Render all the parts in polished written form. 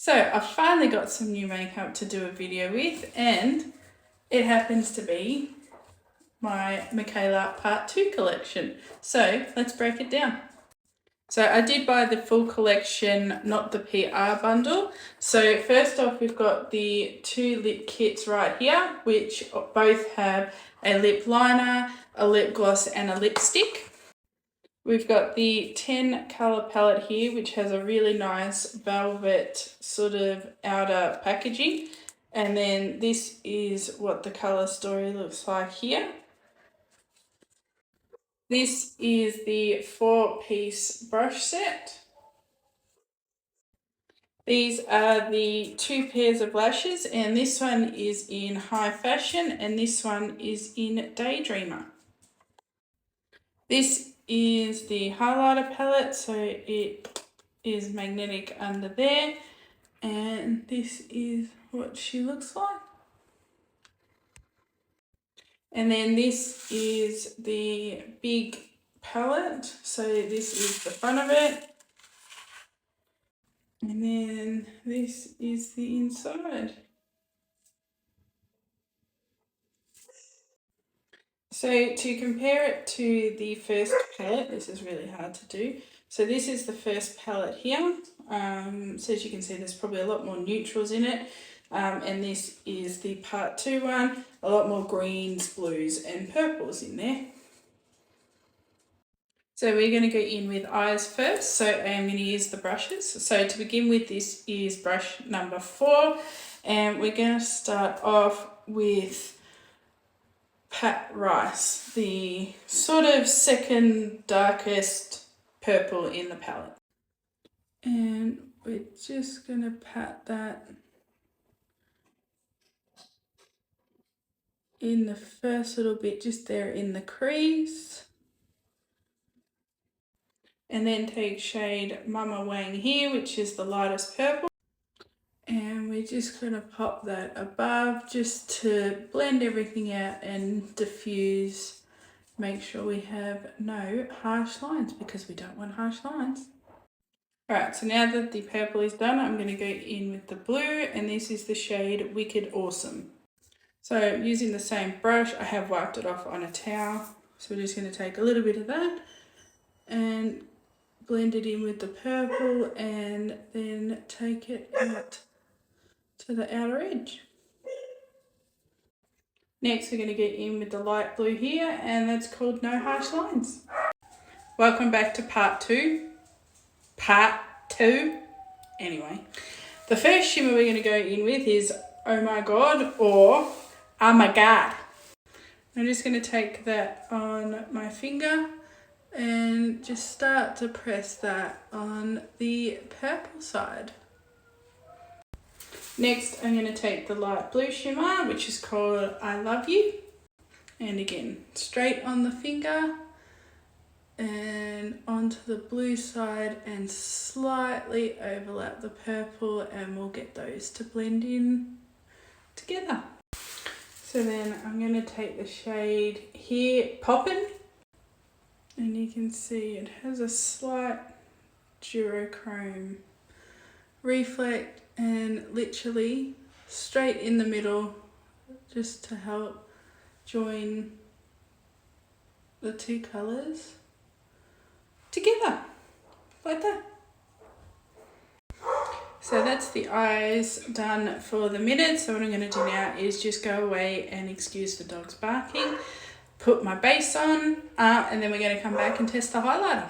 So I finally got some new makeup to do a video with, and it happens to be my Mikayla Part 2 collection. So let's break it down. So I did buy the full collection, not the PR bundle. So first off, we've got the 2 lip kits right here, which both have a lip liner, a lip gloss and a lipstick. We've got the 10 colour palette here, which has a really nice velvet sort of outer packaging. And then this is what the colour story looks like here. This is the 4-piece brush set. These are the 2 pairs of lashes, and this one is in High Fashion and this one is in Daydreamer. This is the highlighter palette, so it is magnetic under there, and this is what she looks like. And then this is the big palette, so this is the front of it, and then this is the inside. So to compare it to the first palette, this is really hard to do. So this is the first palette here. So as you can see, there's probably a lot more neutrals in it. And this is the Part 2 one, a lot more greens, blues and purples in there. So we're going to go in with eyes first. So I'm going to use the brushes. So to begin with, this is brush number 4. And we're going to start off with Pat Rice, the sort of second darkest purple in the palette. And we're just going to pat that in the first little bit, just there in the crease. And then take shade Mama Wang here, which is the lightest purple. And we're just going to pop that above just to blend everything out and diffuse. Make sure we have no harsh lines because we don't want harsh lines. Alright, so now that the purple is done, I'm going to go in with the blue, and this is the shade Wicked Awesome. So using the same brush, I have wiped it off on a towel. So we're just going to take a little bit of that and blend it in with the purple, and then take it out to the outer edge. Next, we're going to get in with the light blue here, and that's called No Harsh Lines. Welcome back to part 2. Anyway, the first shimmer we're going to go in with is Oh My God, or Oh My God. I'm just going to take that on my finger and just start to press that on the purple side. Next, I'm going to take the light blue shimmer, which is called I Love You. And again, straight on the finger and onto the blue side and slightly overlap the purple, and we'll get those to blend in together. So then I'm going to take the shade here, Poppin', and you can see it has a slight duochrome reflect, and literally straight in the middle just to help join the 2 colours together like that. So that's the eyes done for the minute. So what I'm going to do now is just go away and excuse the dogs barking, put my base on, and then we're going to come back and test the highlighter.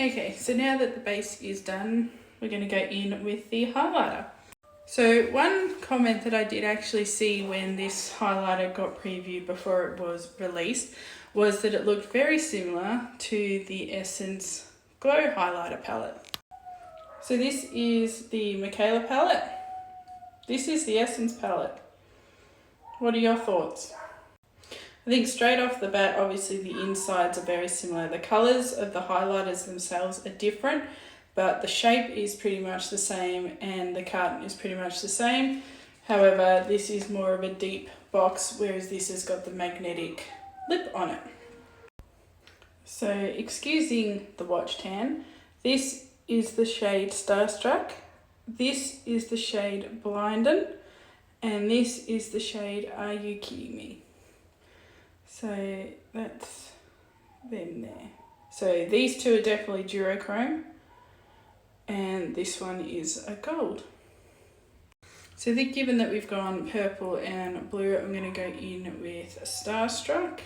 Okay, so now that the base is done, we're going to go in with the highlighter. So one comment that I did actually see when this highlighter got previewed before it was released was that it looked very similar to the Essence Glow highlighter palette. So this is the Mikayla palette. This is the Essence palette. What are your thoughts? I think straight off the bat, obviously the insides are very similar. The colours of the highlighters themselves are different, but the shape is pretty much the same and the carton is pretty much the same. However, this is more of a deep box, whereas this has got the magnetic lip on it. So excusing the watch tan, this is the shade Starstruck, this is the shade Blindin', and this is the shade Are You Kidding Me? So that's them there. So these two are definitely duochrome, and this one is a gold. So given that we've gone purple and blue, I'm going to go in with Starstruck.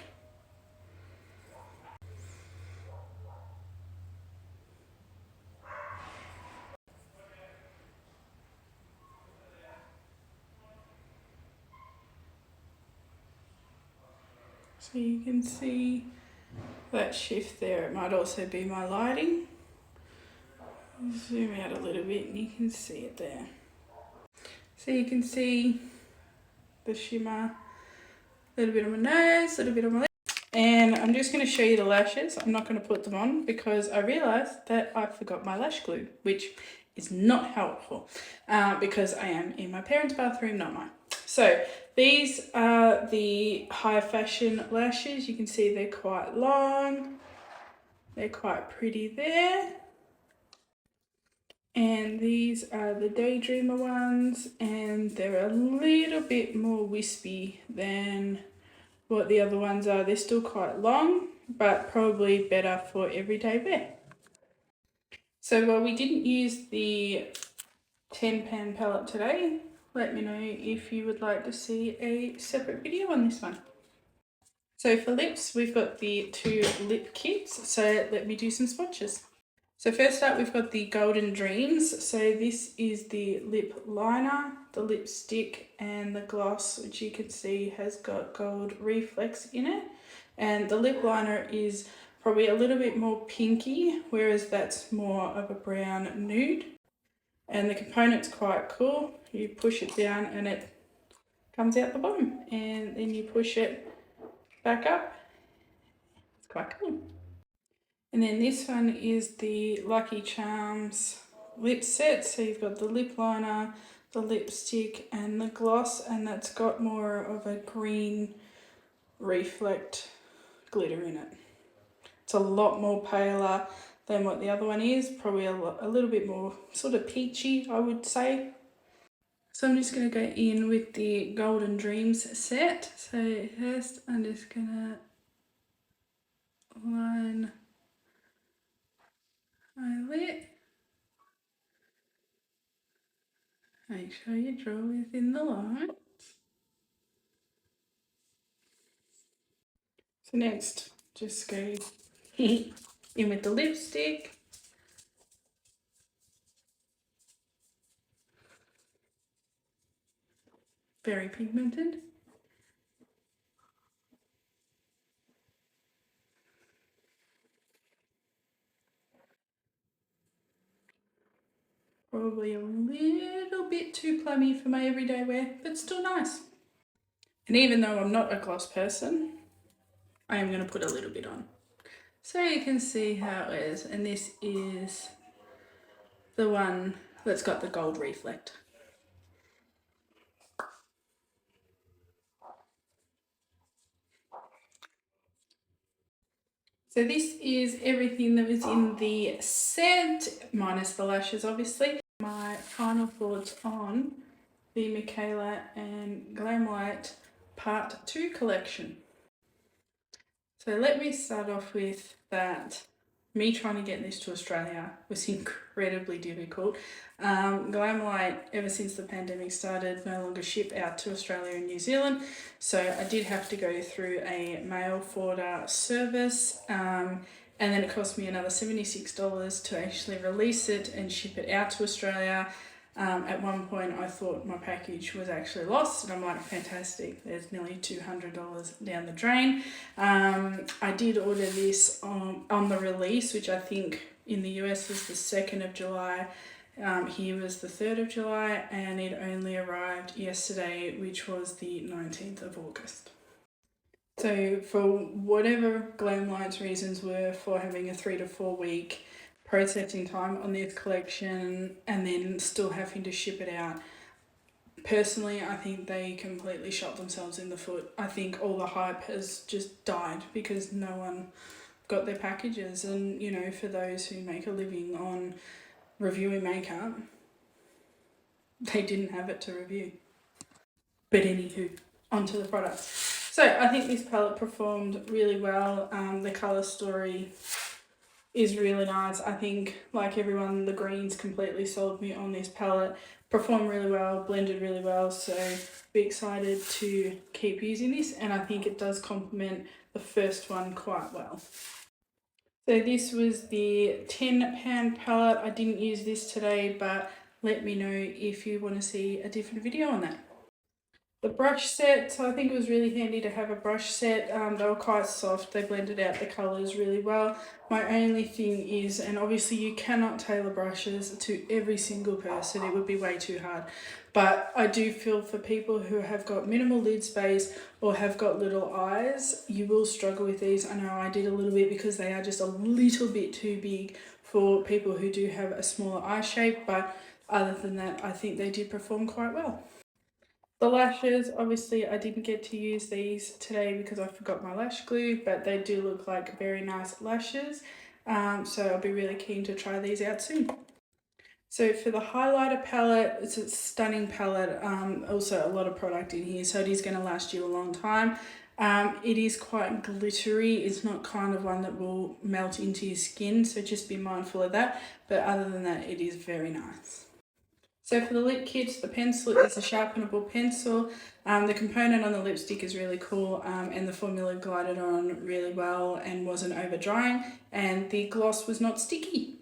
So you can see that shift there. It might also be my lighting. Zoom out a little bit and you can see it there. So you can see the shimmer, a little bit on my nose, a little bit on my lips. And I'm just going to show you the lashes. I'm not going to put them on because I realised that I forgot my lash glue, which is not helpful because I am in my parents' bathroom, not mine. So these are the high fashion lashes. You can see they're quite long. They're quite pretty there. And these are the Daydreamer ones, and they're a little bit more wispy than what the other ones are. They're still quite long, but probably better for everyday wear. So while we didn't use the 10 pan palette today, let me know if you would like to see a separate video on this one. So for lips, we've got the 2 lip kits, so let me do some swatches. So first up, we've got the Golden Dreams. So this is the lip liner, the lipstick, and the gloss, which you can see has got gold reflex in it. And the lip liner is probably a little bit more pinky, whereas that's more of a brown nude. And the component's quite cool. You push it down and it comes out the bottom, and then you push it back up. It's quite cool. And then this one is the Lucky Charms lip set. So you've got the lip liner, the lipstick, and the gloss, and that's got more of a green reflect glitter in it. It's a lot more paler than what the other one is, probably a little bit more sort of peachy, I would say. So I'm just going to go in with the Golden Dreams set. So first I'm just going to line my lip. Make sure you draw within the line. So next, just go in with the lipstick. Very pigmented. Probably a little bit too plummy for my everyday wear, but still nice. And even though I'm not a gloss person, I am going to put a little bit on. So you can see how it is. And this is the one that's got the gold reflect. So this is everything that was in the set, minus the lashes obviously. My final thoughts on the Mikayla and GLAMLITE Part 2 collection. So let me start off with that. Me trying to get this to Australia was incredibly difficult. GLAMLITE, ever since the pandemic started, no longer ship out to Australia and New Zealand. So I did have to go through a mail forwarder service. And then it cost me another $76 to actually release it and ship it out to Australia. At one point I thought my package was actually lost, and I'm like, fantastic, there's nearly $200 down the drain. I did order this on the release, which I think in the US was the 2nd of July. Here was the 3rd of July, and it only arrived yesterday, which was the 19th of August. So for whatever GLAMLITE's reasons were for having a 3 to 4 week processing time on this collection and then still having to ship it out, personally I think they completely shot themselves in the foot. I think all the hype has just died because no one got their packages. And you know, for those who make a living on reviewing makeup, they didn't have it to review. But anywho, onto the products. So I think this palette performed really well. The colour story is really nice. I think, like everyone, the greens completely sold me on this palette. Performed really well, blended really well, so be excited to keep using this, and I think it does complement the first one quite well. So this was the £10 palette. I didn't use this today, but let me know if you want to see a different video on that. The brush set, so I think it was really handy to have a brush set. They were quite soft, they blended out the colours really well. My only thing is, and obviously you cannot tailor brushes to every single person, it would be way too hard. But I do feel for people who have got minimal lid space or have got little eyes, you will struggle with these. I know I did a little bit because they are just a little bit too big for people who do have a smaller eye shape, but other than that, I think they did perform quite well. The lashes, obviously I didn't get to use these today because I forgot my lash glue, but they do look like very nice lashes. So I'll be really keen to try these out soon. So for the highlighter palette, it's a stunning palette. Also a lot of product in here, so it is going to last you a long time. It is quite glittery. It's not kind of one that will melt into your skin, so just be mindful of that. But other than that, it is very nice. So for the lip kit, the pencil is a sharpenable pencil. The component on the lipstick is really cool, and the formula glided on really well and wasn't over drying, and the gloss was not sticky.